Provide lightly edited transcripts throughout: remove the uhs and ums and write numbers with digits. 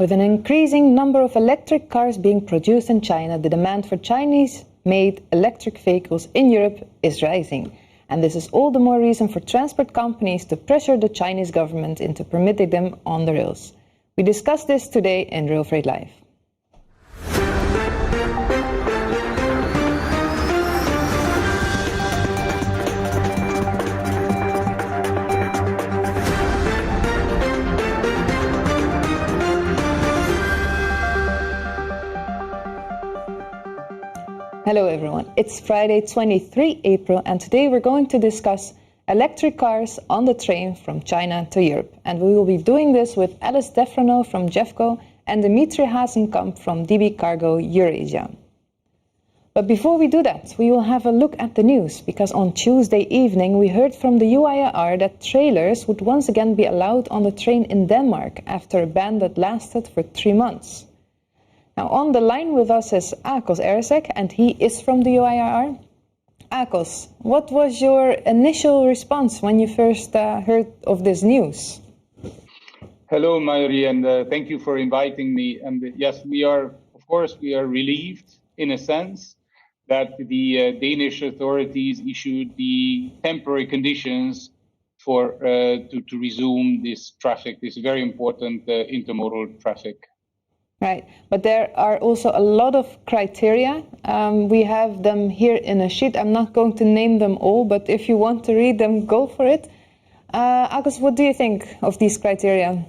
With an increasing number of electric cars being produced in China, the demand for Chinese-made electric vehicles in Europe is rising. And this is all the more reason for transport companies to pressure the Chinese government into permitting them on the rails. We discuss this today in RailFreight Live. Hello everyone, it's Friday 23 April and today we're going to discuss electric cars on the train from China to Europe. And we will be doing this with Alice Defranoux from GEFCO and Dimitrij Hasenkampf from DB Eurasia. But before we do that, we will have a look at the news, because on Tuesday evening we heard from the UIR that trailers would once again be allowed on the train in Denmark after a ban that lasted for 3 months. Now on the line with us is Alice Defranoux, and he is from the UIR. Alice, what was your initial response when you first heard of this news? Hello, Mayuri, and thank you for inviting me. And yes, we are relieved in a sense that the Danish authorities issued the temporary conditions for to resume this traffic, this very important intermodal traffic. Right, but there are also a lot of criteria. We have them here in a sheet. I'm not going to name them all, but if you want to read them, go for it. Agus, what do you think of these criteria?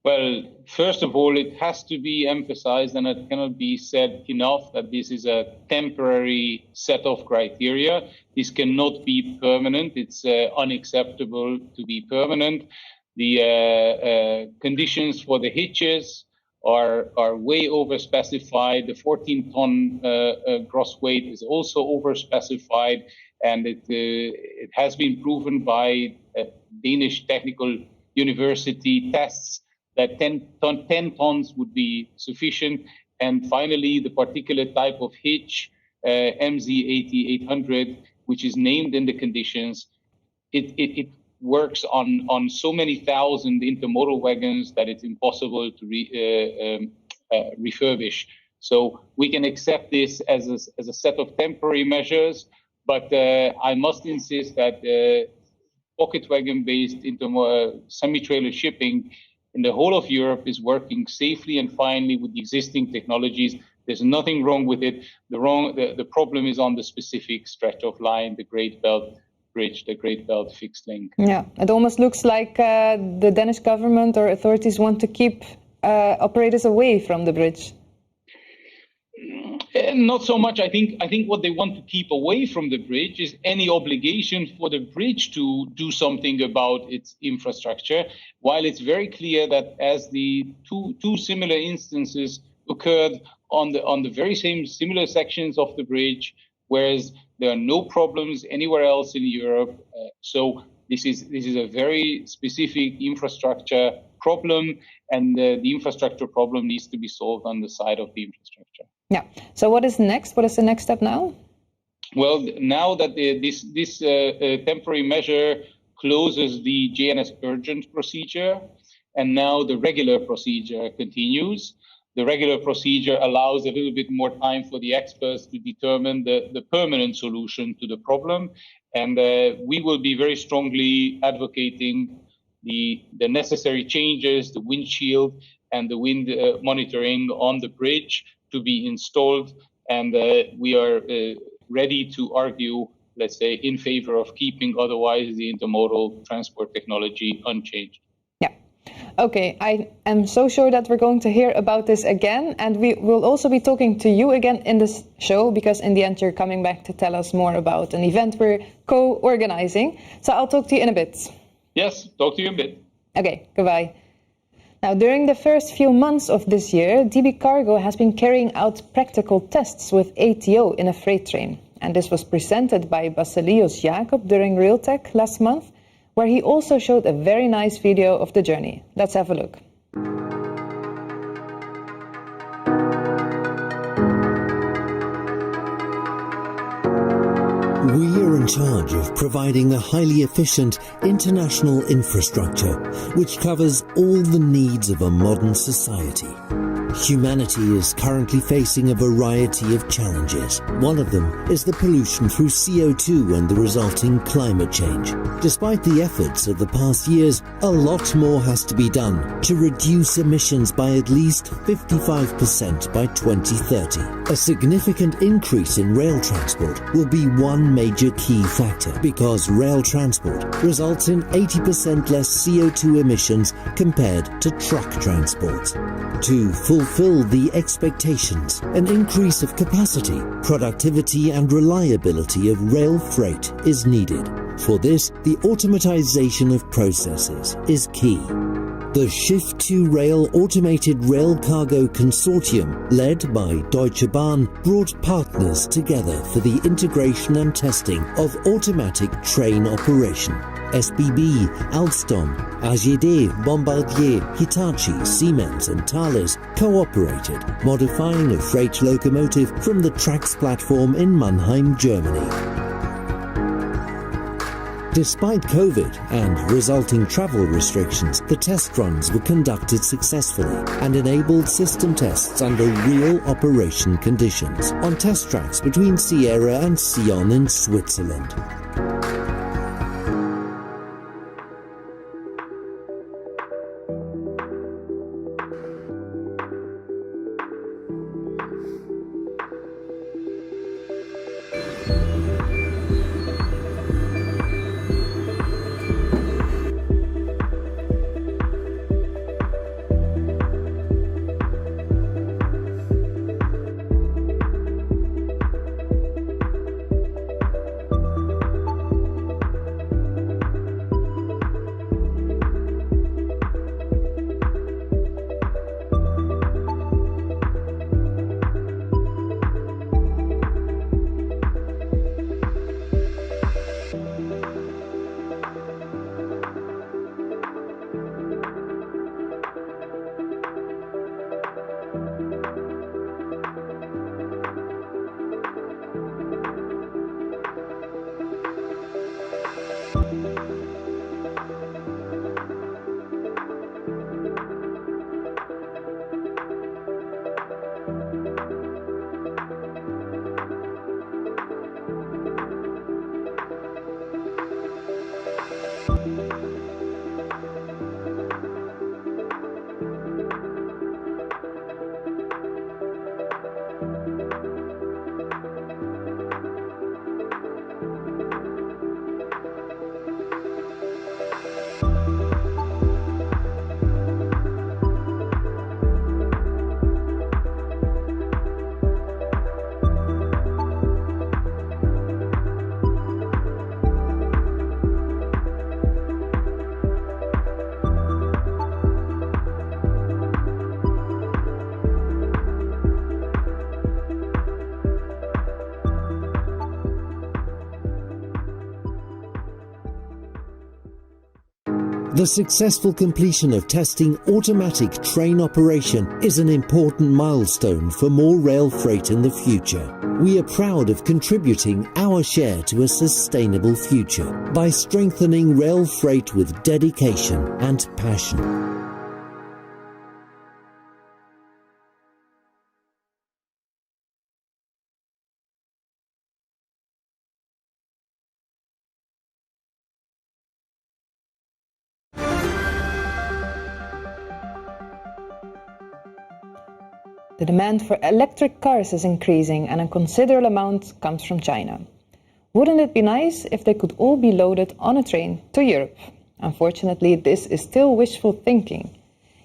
Well, first of all, it has to be emphasized, and it cannot be said enough, that this is a temporary set of criteria. This cannot be permanent. It's unacceptable to be permanent. The conditions for the hitches are way over-specified. The 14-ton gross weight is also over-specified, and it has been proven by Danish Technical University tests that 10 tons would be sufficient. And finally, the particular type of hitch, MZ80-800, which is named in the conditions, it works on so many thousand intermodal wagons that it's impossible to refurbish. So we can accept this as a set of temporary measures, but I must insist that pocket wagon-based semi-trailer shipping in the whole of Europe is working safely and finely with the existing technologies. There's nothing wrong with it. The problem is on the specific stretch of line, the Great Belt Bridge, the Great Belt Fixed Link. Yeah, it almost looks like the Danish government or authorities want to keep operators away from the bridge. Not so much. I think what they want to keep away from the bridge is any obligation for the bridge to do something about its infrastructure, while it's very clear that as the two similar instances occurred on the very same similar sections of the bridge, whereas there are no problems anywhere else in Europe. So this is a very specific infrastructure problem, and the infrastructure problem needs to be solved on the side of the infrastructure. Yeah. So what is next? What is the next step now? Well, now that this temporary measure closes the JNS urgent procedure, and now the regular procedure continues. The regular procedure allows a little bit more time for the experts to determine the permanent solution to the problem. And we will be very strongly advocating the necessary changes, the windshield and the wind monitoring on the bridge to be installed. And we are ready to argue, let's say, in favor of keeping otherwise the intermodal transport technology unchanged. Okay, I am so sure that we're going to hear about this again, and we will also be talking to you again in this show, because in the end you're coming back to tell us more about an event we're co-organizing. So I'll talk to you in a bit. Yes, talk to you in a bit. Okay, goodbye. Now, during the first few months of this year, DB Cargo has been carrying out practical tests with ATO in a freight train. And this was presented by Basilios Jacob during RailTech last month, where he also showed a very nice video of the journey. Let's have a look. We are in charge of providing a highly efficient international infrastructure which covers all the needs of a modern society. Humanity is currently facing a variety of challenges. One of them is the pollution through CO2 and the resulting climate change. Despite the efforts of the past years, a lot more has to be done to reduce emissions by at least 55% by 2030. A significant increase in rail transport will be one major key factor because rail transport results in 80% less CO2 emissions compared to truck transport. To fulfill the expectations, an increase of capacity, productivity and reliability of rail freight is needed. For this, the automatization of processes is key. The Shift to Rail Automated Rail Cargo Consortium, led by Deutsche Bahn, brought partners together for the integration and testing of automatic train operation. SBB, Alstom, AGD, Bombardier, Hitachi, Siemens and Thales cooperated, modifying a freight locomotive from the Trax platform in Mannheim, Germany. Despite COVID and resulting travel restrictions, the test runs were conducted successfully and enabled system tests under real operation conditions on test tracks between Sierra and Sion in Switzerland. The successful completion of testing automatic train operation is an important milestone for more rail freight in the future. We are proud of contributing our share to a sustainable future by strengthening rail freight with dedication and passion. The demand for electric cars is increasing and a considerable amount comes from China. Wouldn't it be nice if they could all be loaded on a train to Europe? Unfortunately, this is still wishful thinking.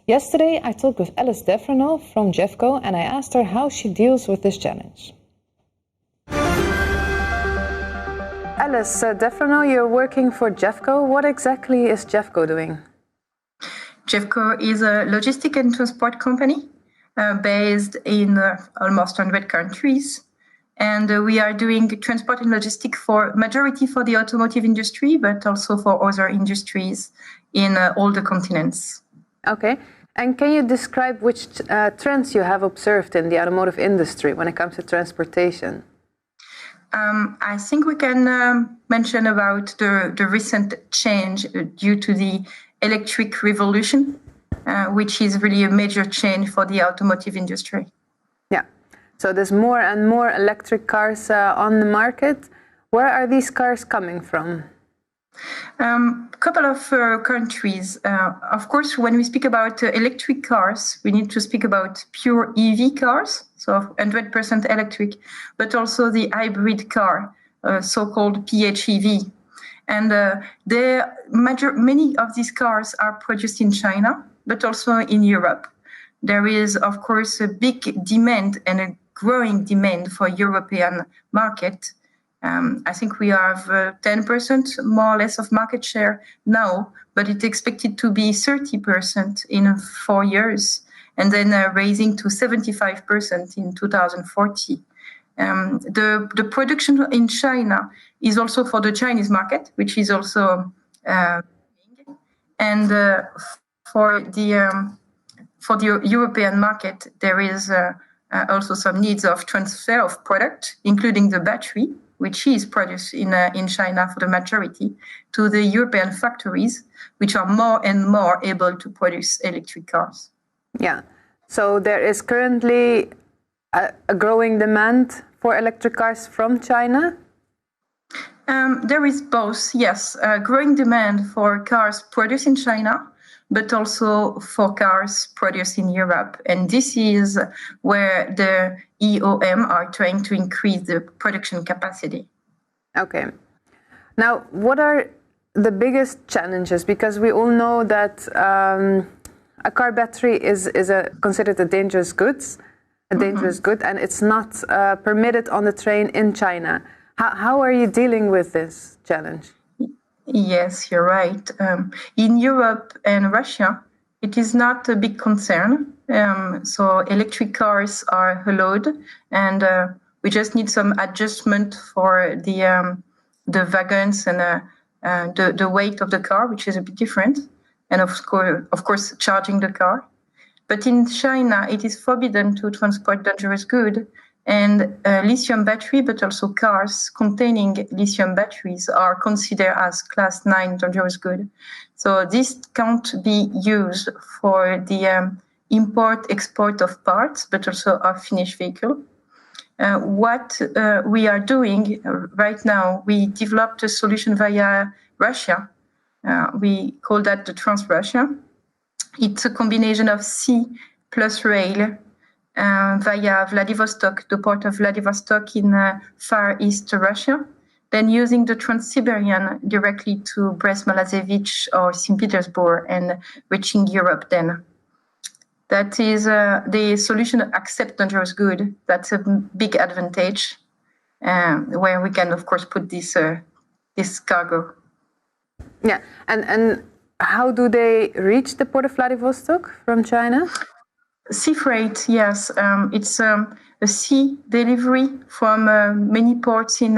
Yesterday, I talked with Alice Defranoux from GEFCO and I asked her how she deals with this challenge. Alice Defranoux, you're working for GEFCO. What exactly is GEFCO doing? GEFCO is a logistic and transport company based in almost 100 countries. And we are doing transport and logistics majority for the automotive industry, but also for other industries in all the continents. Okay. And can you describe which trends you have observed in the automotive industry when it comes to transportation? I think we can mention about the recent change due to the electric revolution, which is really a major change for the automotive industry. Yeah, so there's more and more electric cars on the market. Where are these cars coming from? Couple of countries. Of course, when we speak about electric cars, we need to speak about pure EV cars, so 100% electric, but also the hybrid car, so-called PHEV. And many of these cars are produced in China, but also in Europe. There is, of course, a big demand and a growing demand for European market. I think we have 10% more or less of market share now, but it's expected to be 30% in 4 years, and then raising to 75% in 2040. The production in China is also for the Chinese market, which is also and for the European market, there is also some needs of transfer of product, including the battery, which is produced in China for the majority, to the European factories, which are more and more able to produce electric cars. Yeah, so there is currently a growing demand for electric cars from China? There is both, yes. Growing demand for cars produced in China, but also for cars produced in Europe. And this is where the EOM are trying to increase the production capacity. Okay. Now, what are the biggest challenges? Because we all know that a car battery is considered a dangerous good, and it's not permitted on the train in China. How are you dealing with this challenge? Yes, you're right. In Europe and Russia, it is not a big concern. So electric cars are allowed, and we just need some adjustment for the wagons and the weight of the car, which is a bit different, and of course, charging the car. But in China, it is forbidden to transport dangerous goods, and lithium battery, but also cars containing lithium batteries are considered as class 9 dangerous good. So this can't be used for the import-export of parts, but also of finished vehicle. What we are doing right now, we developed a solution via Russia. We call that the Trans-Russia. It's a combination of sea plus rail via Vladivostok, the port of Vladivostok in Far East Russia, then using the Trans-Siberian directly to Brest-Malazevich or St. Petersburg and reaching Europe then. That is the solution accept dangerous good. That's a big advantage where we can, of course, put this cargo. Yeah, and how do they reach the port of Vladivostok from China? Sea freight, yes. It's a sea delivery from many ports in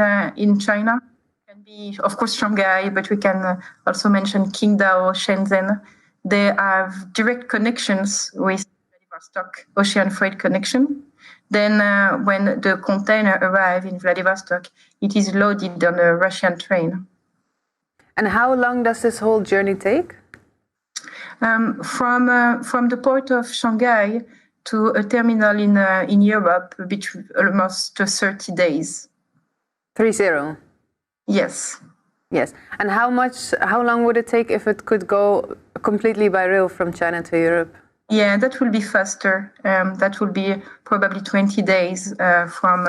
China. It can be, of course, Shanghai, but we can also mention Qingdao, Shenzhen. They have direct connections with Vladivostok, ocean freight connection. Then when the container arrives in Vladivostok, it is loaded on a Russian train. And how long does this whole journey take? From the port of Shanghai to a terminal in Europe, between almost 30 days. 30? Yes. Yes. And how long would it take if it could go completely by rail from China to Europe? Yeah, that will be faster. That will be probably 20 days from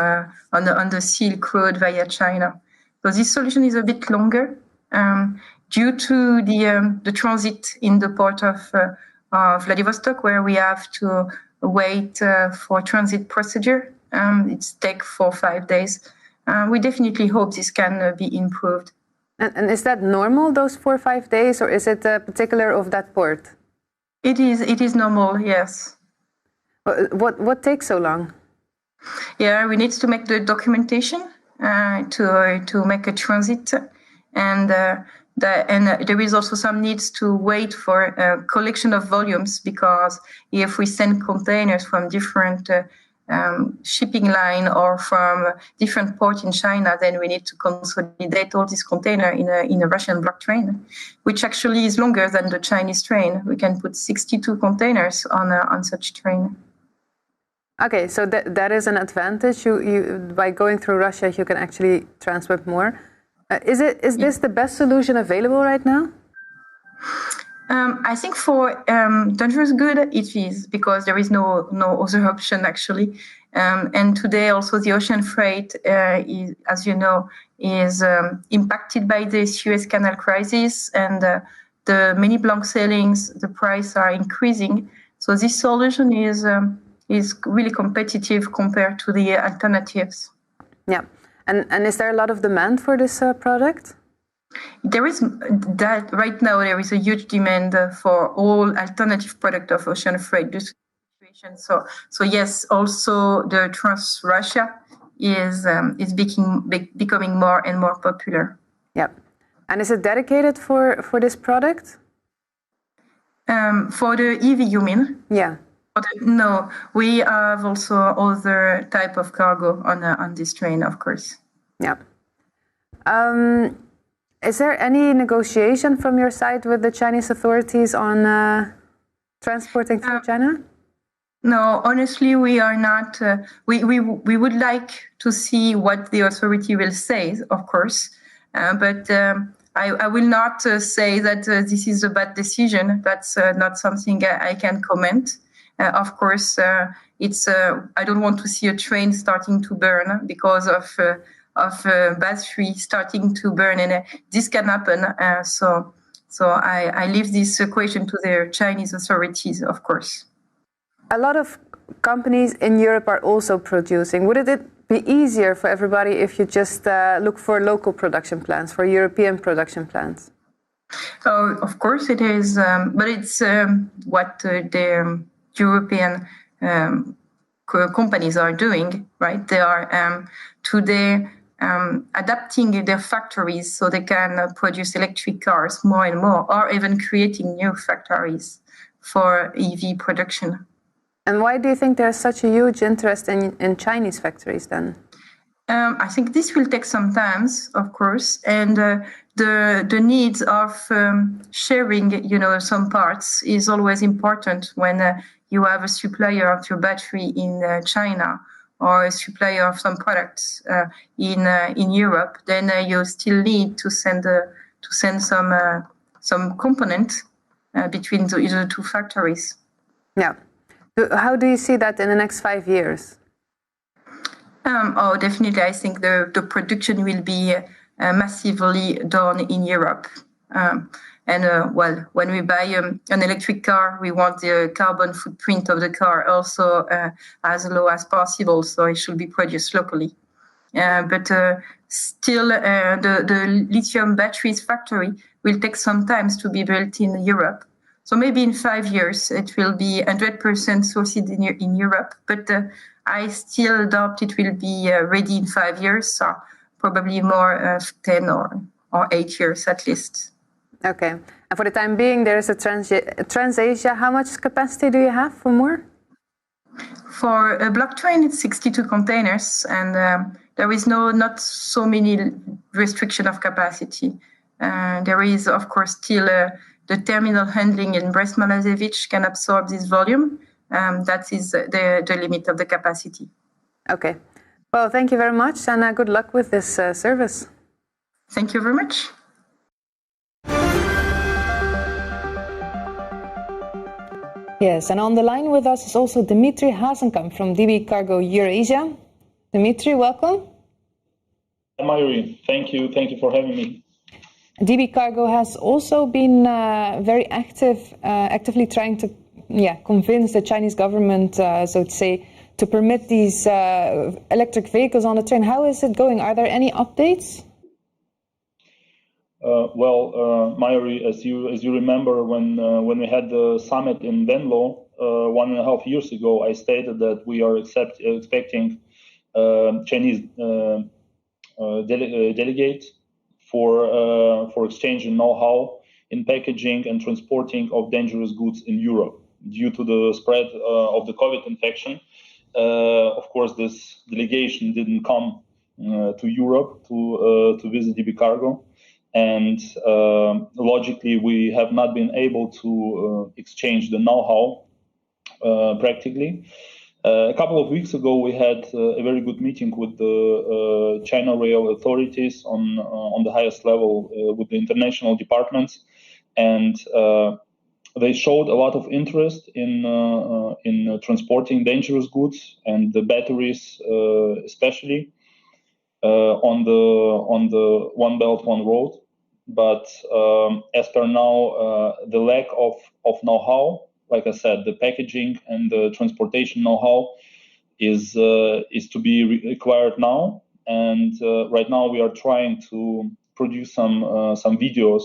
on the Silk Road via China. So this solution is a bit longer. Due to the transit in the port of Vladivostok, where we have to wait for transit procedure, it takes 4 or 5 days. We definitely hope this can be improved. And is that normal, those 4 or 5 days, or is it particular of that port? It is normal, yes. What takes so long? Yeah, we need to make the documentation to make a transit, and there is also some needs to wait for collection of volumes, because if we send containers from different shipping line or from different port in China, then we need to consolidate all these containers in a Russian block train, which actually is longer than the Chinese train. We can put 62 containers on such train. Okay, so that is an advantage. You by going through Russia, you can actually transport more. Is this the best solution available right now? I think for dangerous good it is, because there is no other option actually. And today also the ocean freight, is, as you know, is impacted by the Suez Canal crisis, and the many blank sailings, the price are increasing. So this solution is really competitive compared to the alternatives. Yeah, and is there a lot of demand for this product? There is that right now. There is a huge demand for all alternative product of ocean freight. This situation. So yes, also the Trans-Russia is becoming more and more popular. Yeah, and is it dedicated for this product? For the EV, you mean? Yeah. No, we have also other type of cargo on this train, of course. Yeah. Is there any negotiation from your side with the Chinese authorities on transporting through China? No, honestly, we are not. We would like to see what the authority will say, of course, but I will not say that this is a bad decision. That's not something I can comment. Of course, it's. I don't want to see a train starting to burn because of battery starting to burn, and this can happen. So I leave this question to the Chinese authorities, of course. A lot of companies in Europe are also producing. Would it be easier for everybody if you just look for local production plants, for European production plants? Oh, of course it is, but it's what the European companies are doing, right? They are today adapting their factories so they can produce electric cars more and more, or even creating new factories for EV production. And why do you think there's such a huge interest in Chinese factories then? I think this will take some time, of course, and the needs of sharing, some parts is always important when you have a supplier of your battery in China, or a supplier of some products in Europe. Then you still need to send some component between the two factories. Yeah. How do you see that in the next 5 years? Definitely. I think the production will be massively done in Europe. When we buy an electric car, we want the carbon footprint of the car also as low as possible, so it should be produced locally. But still, the lithium batteries factory will take some time to be built in Europe. So maybe in 5 years, it will be 100% sourced in Europe. But I still doubt it will be ready in 5 years, so probably more 10 or 8 years at least. Okay. And for the time being, there is a Trans-Asia. How much capacity do you have for more? For a block train, it's 62 containers, and there is not so many restriction of capacity. There is, of course, still the terminal handling in Brest-Malazevich can absorb this volume. That is the limit of the capacity. Okay. Well, thank you very much, and good luck with this service. Thank you very much. Yes, and on the line with us is also Dimitrij Hasenkampf from DB Cargo Eurasia. Dimitrij, welcome. Hi, Mayuri. Thank you for having me. DB Cargo has also been very actively trying to convince the Chinese government, so to say, to permit these electric vehicles on the train. How is it going? Are there any updates? Mayuri, as you remember, when we had the summit in Venlo 1.5 years ago, I stated that we are expecting Chinese delegates for exchanging know-how in packaging and transporting of dangerous goods in Europe due to the spread of the COVID infection. of course, this delegation didn't come to Europe to visit DB Cargo, and logically, we have not been able to exchange the know-how practically. A couple of weeks ago, we had a very good meeting with the China Rail authorities on the highest level with the international departments, and they showed a lot of interest in transporting dangerous goods and the batteries, especially on the One Belt One Road. But as per now, the lack of know-how, like I said, the packaging and the transportation know-how is to be required now. And right now we are trying to produce some videos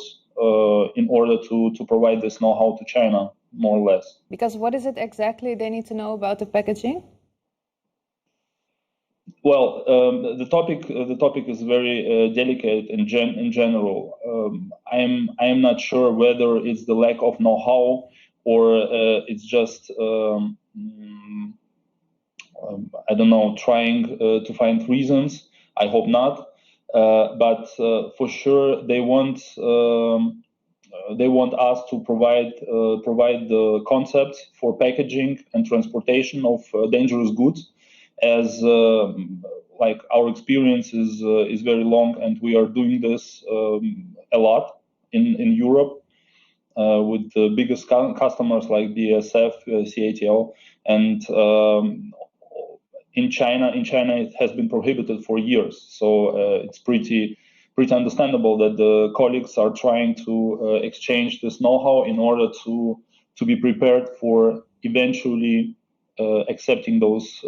in order to provide this know-how to China, more or less. Because what is it exactly they need to know about the packaging? Well, the topic is very delicate in general. I am not sure whether it's the lack of know-how or it's just I don't know, trying to find reasons. I hope not, but for sure they want us to provide the concepts for packaging and transportation of dangerous goods, as like our experience is very long, and we are doing this a lot in Europe with the biggest customers like BASF, CATL, and in China it has been prohibited for years. So it's pretty understandable that the colleagues are trying to exchange this know-how in order to be prepared for eventually accepting those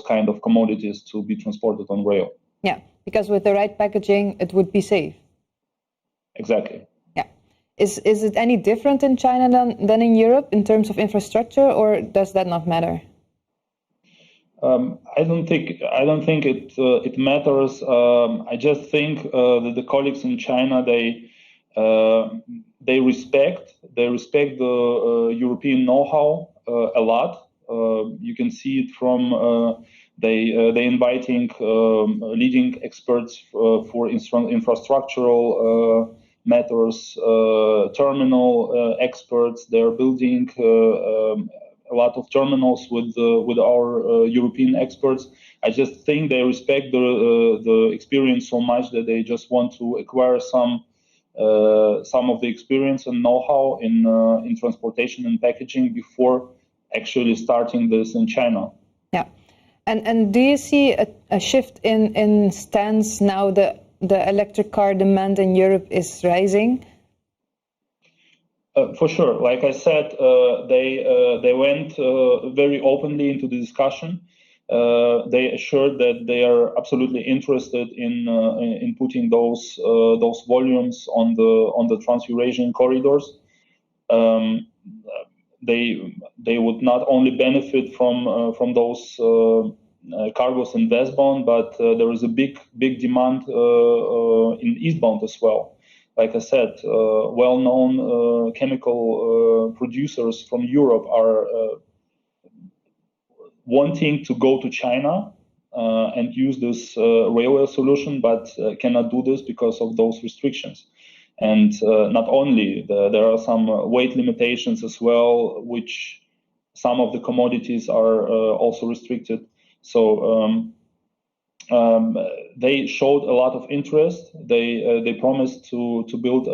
kind of commodities to be transported on rail. Yeah, because with the right packaging, it would be safe. Exactly. Yeah. Is it any different in China than in Europe in terms of infrastructure, or does that not matter? I don't think it matters. I just think that the colleagues in China they respect the European know-how a lot. You can see it from they inviting leading experts for infrastructural matters, terminal experts. They're building a lot of terminals with our European experts. I just think they respect the experience so much that they just want to acquire some of the experience and know-how in transportation and packaging before actually starting this in China. Yeah, and do you see a shift in stance now that the electric car demand in Europe is rising? For sure. Like I said, they went very openly into the discussion. They assured that they are absolutely interested in putting those volumes on the Trans-Eurasian corridors. They would not only benefit from those cargoes in westbound, but there is a big demand in eastbound as well. Like I said, well-known chemical producers from Europe are wanting to go to China and use this railway solution, but cannot do this because of those restrictions. And not only, there are some weight limitations as well, which some of the commodities are also restricted. So they showed a lot of interest. They promised to build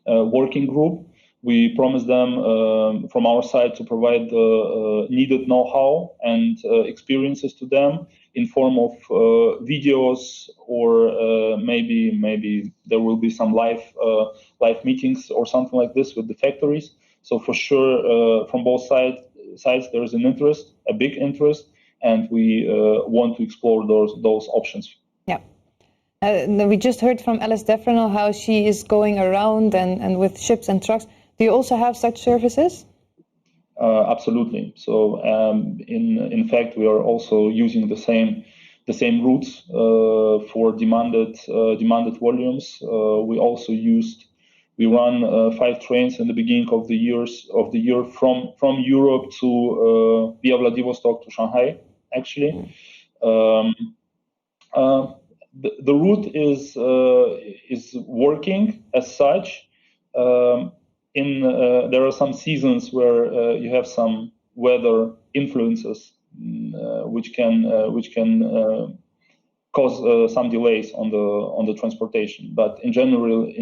a working group. We promised them from our side to provide the needed know-how and experiences to them in form of videos, or maybe there will be some live meetings or something like this with the factories. So for sure, from both sides there is an interest, a big interest, and we want to explore those options. Yeah. We just heard from Alice Defranoux how she is going around and with ships and trucks. Do you also have such services? Absolutely. So in fact, we are also using the same routes for demanded volumes. We also We run 5 trains in the beginning of the year from Europe to via Vladivostok to Shanghai. Actually, the route is working as such. There are some seasons where you have some weather influences which can cause some delays on the transportation. But in generally,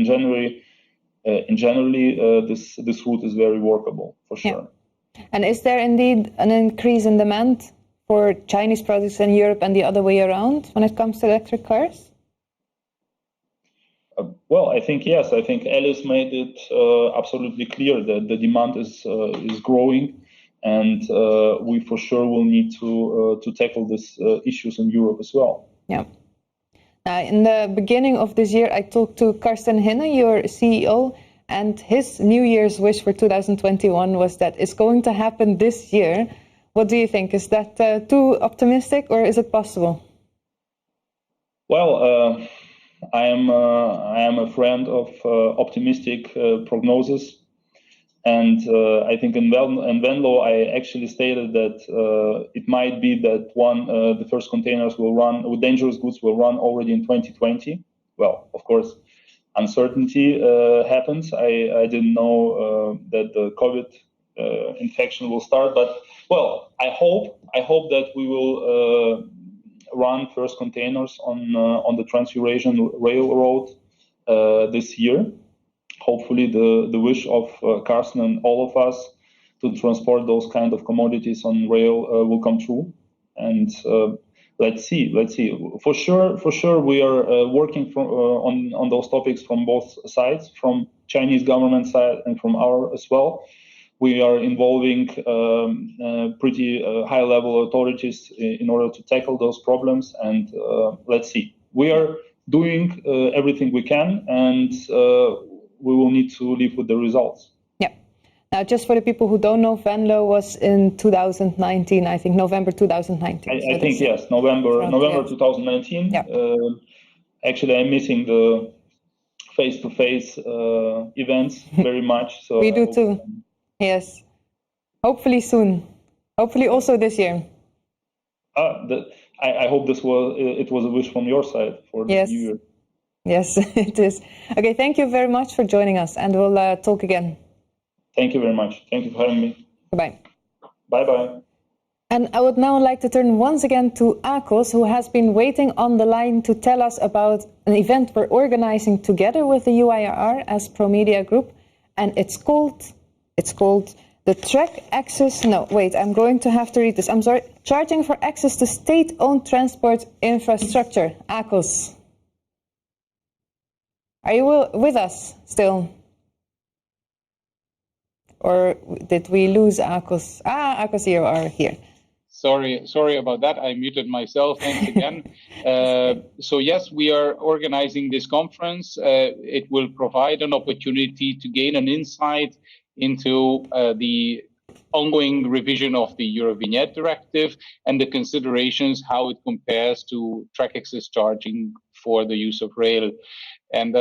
this route is very workable for sure. Yeah. And is there indeed an increase in demand for Chinese products in Europe and the other way around when it comes to electric cars? Well, I think yes. I think Alice made it absolutely clear that the demand is growing, and we for sure will need to tackle these issues in Europe as well. Yeah. In the beginning of this year, I talked to Karsten Hinne, your CEO, and his New Year's wish for 2021 was that it's going to happen this year. What do you think? Is that too optimistic, or is it possible? Well, I am a friend of optimistic prognosis, and I think in Venlo I actually stated that it might be that the first containers will run with dangerous goods will run already in 2020. Well, of course, uncertainty happens. I didn't know that the COVID infection will start, but well, I hope that we will run first containers on the Trans-Eurasian Railroad this year. Hopefully the wish of Karsten and all of us to transport those kind of commodities on rail will come true. And let's see. For sure we are working on those topics from both sides, from Chinese government side and from our as well. We are involving pretty high-level authorities in order to tackle those problems, and let's see. We are doing everything we can, and we will need to live with the results. Yeah. Now, just for the people who don't know, Venlo was in 2019, I think November 2019. I think yes, November 2019. Yeah. Actually, I'm missing the face-to-face events very much. So we do too. Yes, hopefully soon. Hopefully also this year. I hope it was a wish from your side for the new year. Yes, it is. Okay, thank you very much for joining us, and we'll talk again. Thank you very much. Thank you for having me. Bye-bye. Bye-bye. And I would now like to turn once again to Akos, who has been waiting on the line to tell us about an event we're organizing together with the UIR as ProMedia Group, and it's called the Track Access, no, wait, I'm going to have to read this. I'm sorry. Charging for access to state-owned transport infrastructure. Akos. Are you with us still? Or did we lose Akos? Akos, you are here. Sorry about that. I muted myself. Thanks again. So yes, we are organizing this conference. It will provide an opportunity to gain an insight into the ongoing revision of the Eurovignette directive and the considerations how it compares to track access charging for the use of rail. And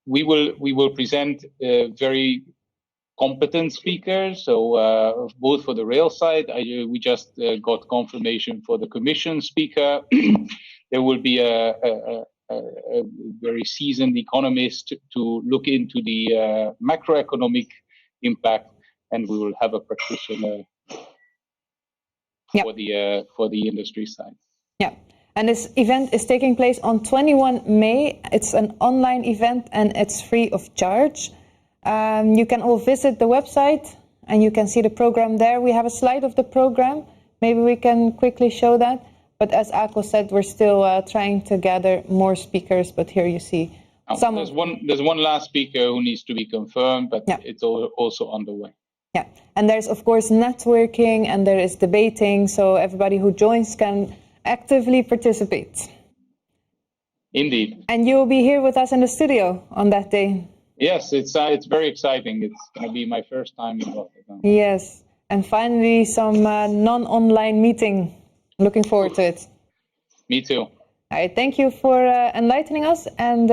we will present very competent speakers. So both for the rail side, we just got confirmation for the Commission speaker. There will be a very seasoned economist to look into the macroeconomic impact, and we will have a practitioner for the industry side. Yeah, and this event is taking place on 21 May. It's an online event and it's free of charge. You can all visit the website and you can see the program there. We have a slide of the program. Maybe we can quickly show that. But as Akos said, we're still trying to gather more speakers. But here you see some. There's one last speaker who needs to be confirmed, but it's also underway. Yeah, and there's of course networking and there is debating, so everybody who joins can actively participate. Indeed. And you'll be here with us in the studio on that day. Yes, it's very exciting. It's going to be my first time in Rotterdam. Yes, and finally some non-online meeting. Looking forward to it. Me too. All right, thank you for enlightening us, and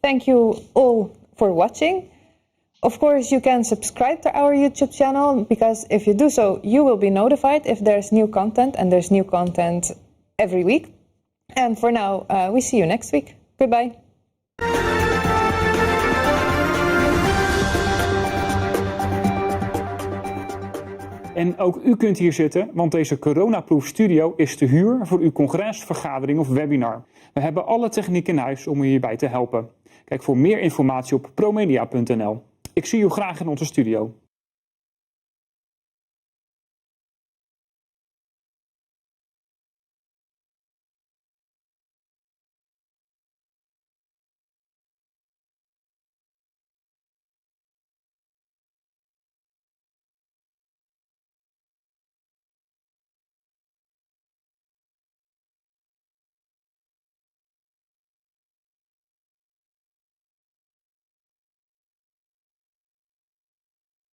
thank you all for watching. Of course, you can subscribe to our YouTube channel, because if you do so, you will be notified if there's new content, and there's new content every week. And for now, we see you next week. Goodbye. En ook u kunt hier zitten, want deze coronaproof studio is te huur voor uw congres, vergadering of webinar. We hebben alle techniek in huis om u hierbij te helpen. Kijk voor meer informatie op promedia.nl. Ik zie u graag in onze studio.